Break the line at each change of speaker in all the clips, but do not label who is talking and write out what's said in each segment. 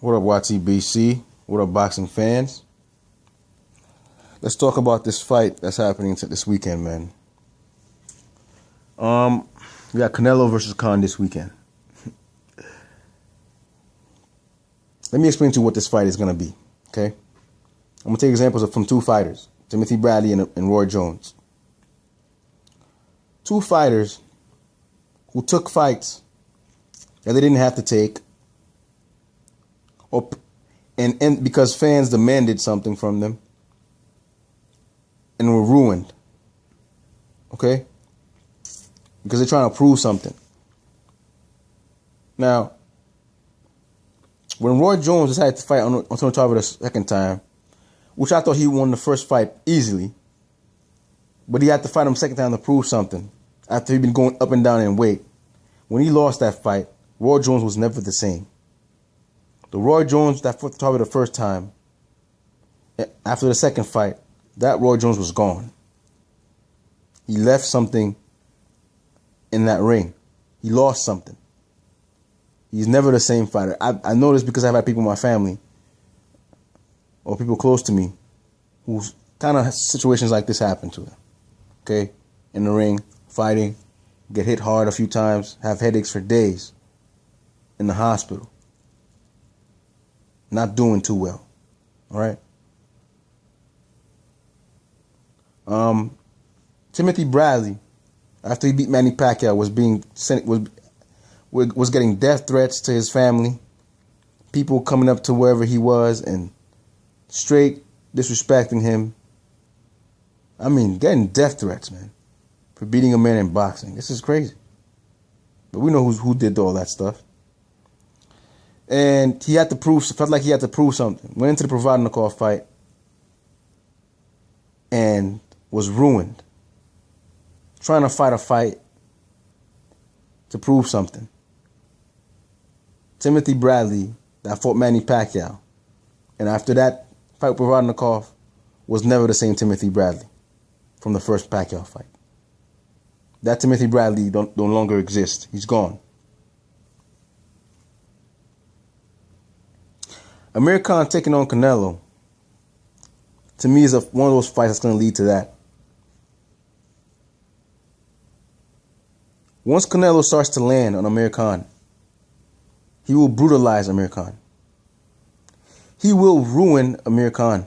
What up, YTBC? What up, boxing fans? Let's talk about this fight that's happening this weekend, man. We got Canelo versus Kahn this weekend. Let me explain to you what this fight is going to be, okay? I'm going to take examples from two fighters, Timothy Bradley and Roy Jones. Two fighters who took fights that they didn't have to take, and because fans demanded something from them and were ruined, okay? Because they're trying to prove something. Now, when Roy Jones decided to fight on Tony Tarver the second time, which I thought he won the first fight easily, but he had to fight him second time to prove something after he'd been going up and down in weight. When he lost that fight, Roy Jones was never the same. The Roy Jones that fought Tarver the first time, after the second fight, that Roy Jones was gone. He left something in that ring. He lost something. He's never the same fighter. I know this because I've had people in my family or people close to me whose kind of situations like this happen to them. Okay? In the ring, fighting, get hit hard a few times, have headaches for days, in the hospital, not doing too well. All right? Timothy Bradley, after he beat Manny Pacquiao, was getting death threats to his family, people coming up to wherever he was and straight disrespecting him. I mean, getting death threats, man, for beating a man in boxing. This is crazy. But we know who did all that stuff. And he had to felt like he had to prove something. Went into the Provodnikov fight and was ruined. Trying to fight a fight to prove something. Timothy Bradley, that fought Manny Pacquiao, and after that fight with Provodnikov, was never the same Timothy Bradley from the first Pacquiao fight. That Timothy Bradley no longer exists. He's gone. Amir Khan taking on Canelo, to me, is one of those fights that's going to lead to that. Once Canelo starts to land on Amir Khan, he will brutalize Amir Khan. He will ruin Amir Khan,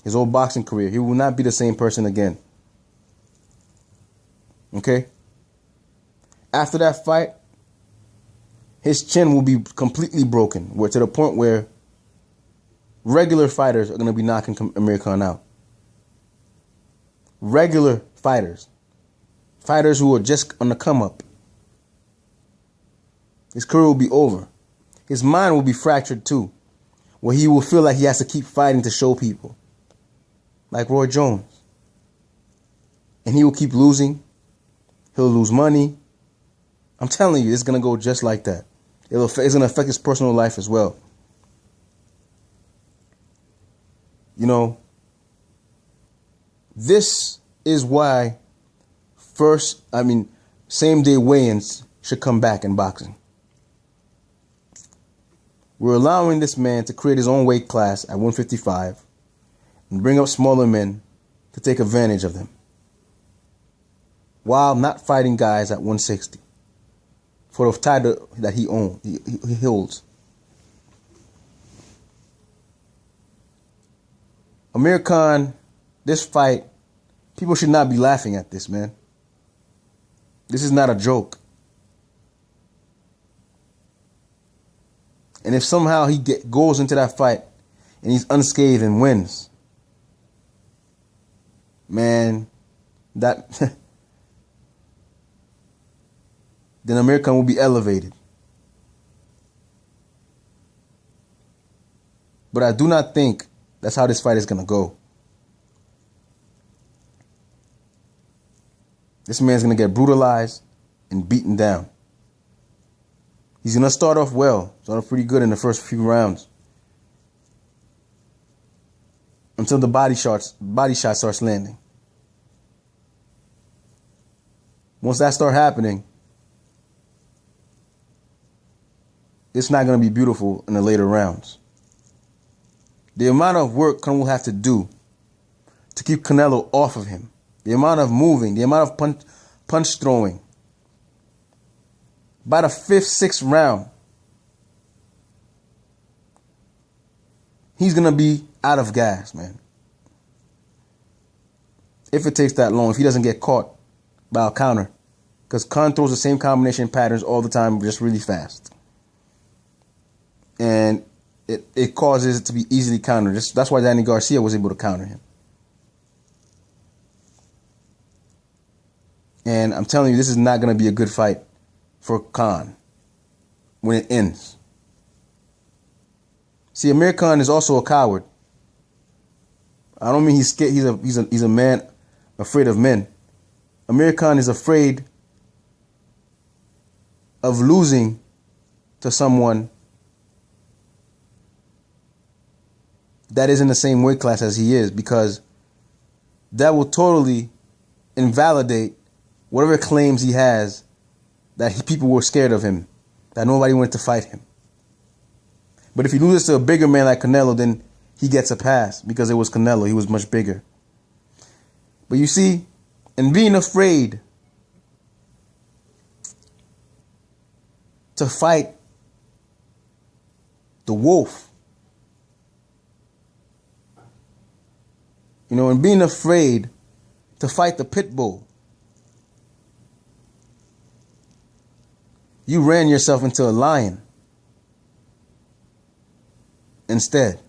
his whole boxing career. He will not be the same person again. Okay? After that fight, his chin will be completely broken, to the point where regular fighters are going to be knocking Amir Khan out. Regular fighters. Fighters who are just on the come up. His career will be over. His mind will be fractured too, where he will feel like he has to keep fighting to show people. Like Roy Jones. And he will keep losing. He'll lose money. I'm telling you, it's going to go just like that. It's going to affect his personal life as well. You know, this is why same-day weigh-ins should come back in boxing. We're allowing this man to create his own weight class at 155 and bring up smaller men to take advantage of them, while not fighting guys at 160 for the title that he holds. Amir Khan, this fight, people should not be laughing at this, man. This is not a joke. And if somehow he goes into that fight and he's unscathed and wins, man, then Amir Khan will be elevated. But I do not think that's how this fight is going to go. This man's going to get brutalized and beaten down. He's going to start off well. Start off pretty good in the first few rounds. Until the body shot starts landing. Once that starts happening, it's not going to be beautiful in the later rounds. The amount of work Kahn will have to do to keep Canelo off of him, the amount of moving, the amount of punch throwing. By the 5th, 6th round, he's going to be out of gas, man. If it takes that long, if he doesn't get caught by a counter. Because Kahn throws the same combination patterns all the time, just really fast. And it causes it to be easily countered. That's why Danny Garcia was able to counter him. And I'm telling you, this is not going to be a good fight for Kahn when it ends. See, Amir Khan is also a coward. I don't mean he's scared. He's a man afraid of men. Amir Khan is afraid of losing to someone that is in the same weight class as he is, because that will totally invalidate whatever claims he has that people were scared of him, that nobody wanted to fight him. But if he loses to a bigger man like Canelo, then he gets a pass because it was Canelo. He was much bigger. But you see, and being afraid to fight the wolf, you know, and being afraid to fight the pit bull, you ran yourself into a lion instead.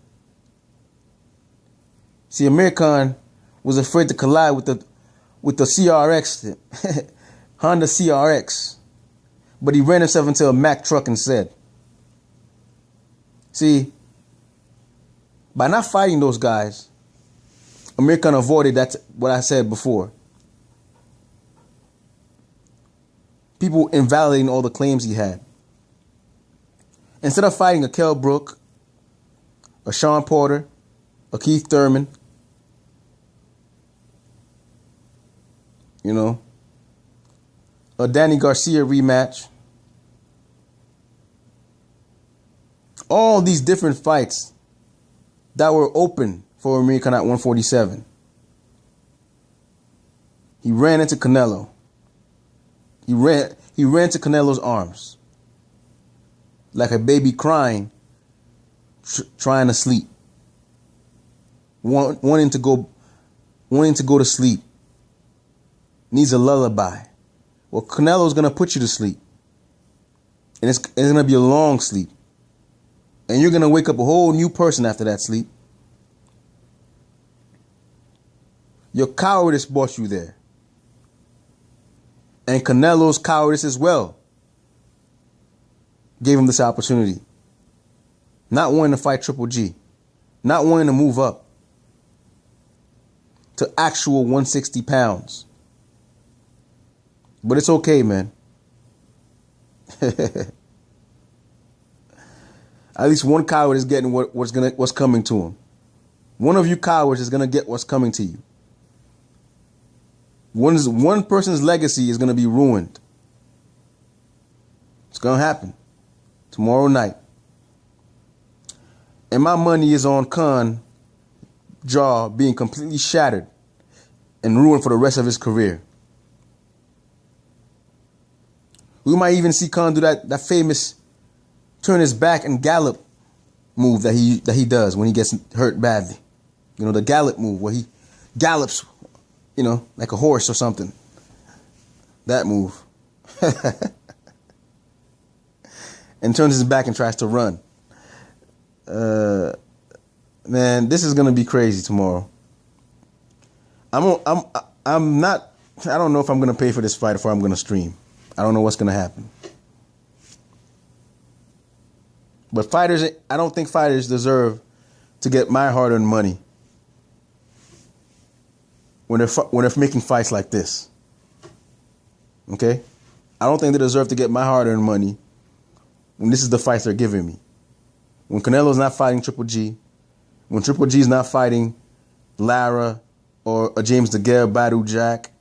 See, Amir Khan was afraid to collide with the CRX, Honda CRX, but he ran himself into a Mack truck instead. See, by not fighting those guys, Amir Khan avoided that, what I said before. People invalidating all the claims he had. Instead of fighting a Kell Brook, a Sean Porter, a Keith Thurman, you know, a Danny Garcia rematch, all these different fights that were open for Amir Khan at 147. He ran into Canelo. He ran to Canelo's arms like a baby crying, trying to sleep, wanting to go to sleep, needs a lullaby. Well, Canelo's gonna put you to sleep, and it's gonna be a long sleep, and you're gonna wake up a whole new person after that sleep. Your cowardice brought you there. And Canelo's cowardice as well gave him this opportunity. Not wanting to fight Triple G. Not wanting to move up to actual 160 pounds. But it's okay, man. At least one coward is getting what's coming to him. One of you cowards is going to get what's coming to you. One person's legacy is going to be ruined. It's going to happen tomorrow night. And my money is on Kahn jaw being completely shattered and ruined for the rest of his career. We might even see Kahn do that famous turn his back and gallop move that he does when he gets hurt badly. You know, the gallop move where he gallops, you know, like a horse or something. That move. And turns his back and tries to run. Man, this is gonna be crazy tomorrow. I don't know if I'm gonna pay for this fight or I'm gonna stream. I don't know what's gonna happen. But I don't think fighters deserve to get my hard-earned money when they're making fights like this. Okay? I don't think they deserve to get my hard-earned money when this is the fights they're giving me. When Canelo's not fighting Triple G, when Triple G's not fighting Lara or a James DeGale, Badu Jack.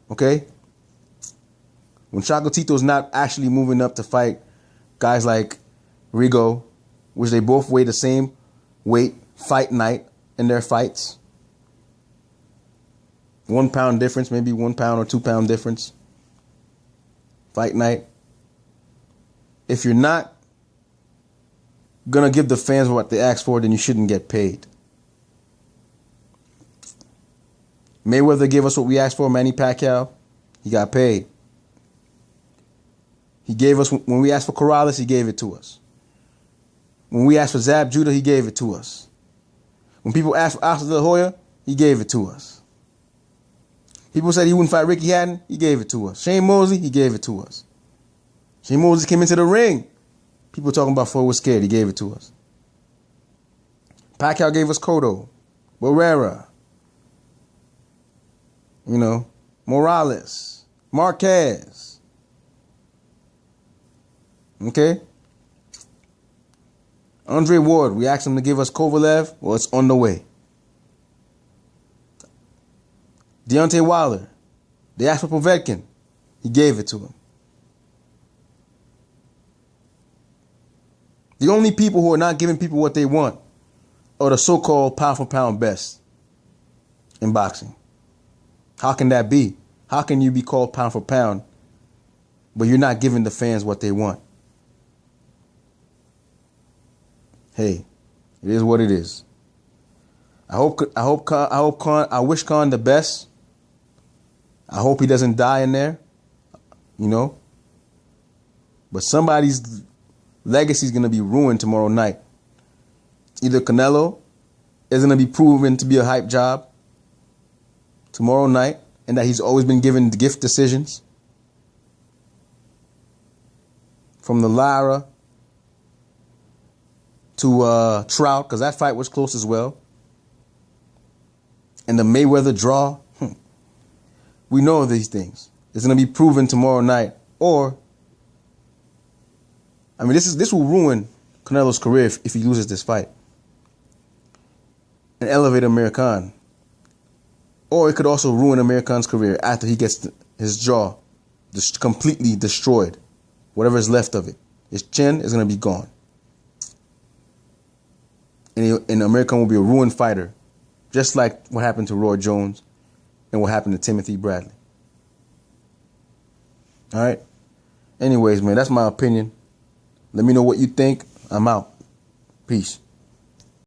Okay? When Chocolatito's not actually moving up to fight guys like Rigo, which they both weigh the same weight, fight night in their fights. 1 pound difference, maybe 1 pound or 2 pound difference. Fight night. If you're not gonna give the fans what they asked for, then you shouldn't get paid. Mayweather gave us what we asked for, Manny Pacquiao. He got paid. He gave us, when we asked for Corrales, he gave it to us. When we asked for Zab Judah, he gave it to us. When people asked for Oscar De La Hoya, he gave it to us. People said he wouldn't fight Ricky Hatton, he gave it to us. Shane Mosley, he gave it to us. Shane Mosley came into the ring. People talking about Floyd was scared, he gave it to us. Pacquiao gave us Cotto, Barrera, Morales, Marquez. Okay? Andre Ward, we asked him to give us Kovalev. Well, it's on the way. Deontay Wilder, they asked for Povetkin. He gave it to him. The only people who are not giving people what they want are the so-called pound for pound best in boxing. How can that be? How can you be called pound for pound, but you're not giving the fans what they want? Hey, it is what it is. I wish Kahn the best. I hope he doesn't die in there, But somebody's legacy is going to be ruined tomorrow night. Either Canelo is going to be proven to be a hype job tomorrow night, and that he's always been given gift decisions from the Lara to Trout, because that fight was close as well, and the Mayweather draw. We know these things. It's going to be proven tomorrow night. Or, this will ruin Canelo's career if he loses this fight and elevate Amir Khan. Or it could also ruin Amir Khan's career after he gets his jaw just completely destroyed. Whatever is left of it. His chin is going to be gone. And Amir Khan will be a ruined fighter. Just like what happened to Roy Jones and what happened to Timothy Bradley. All right? Anyways, man, that's my opinion. Let me know what you think. I'm out. Peace.